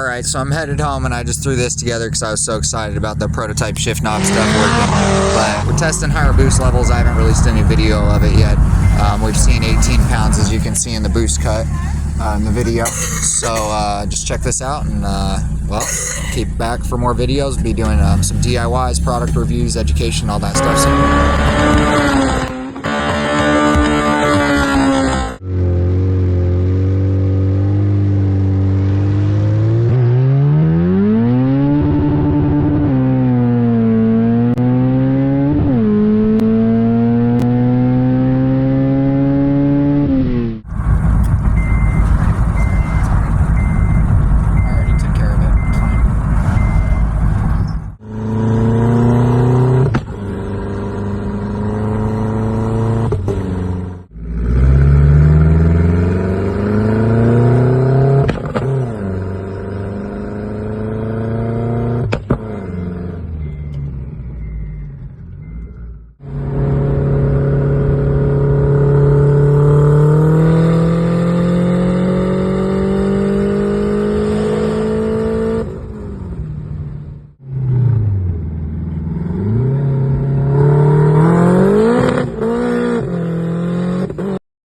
Alright, so I'm headed home, and I just threw this together because I was so excited about the prototype shift knob stuff working. But we're testing higher boost levels. I haven't released any video of it yet. We've seen 18 pounds, as you can see in the boost cut in the video. So just check this out, and well, keep back for more videos. Be doing some DIYs, product reviews, education, all that stuff soon.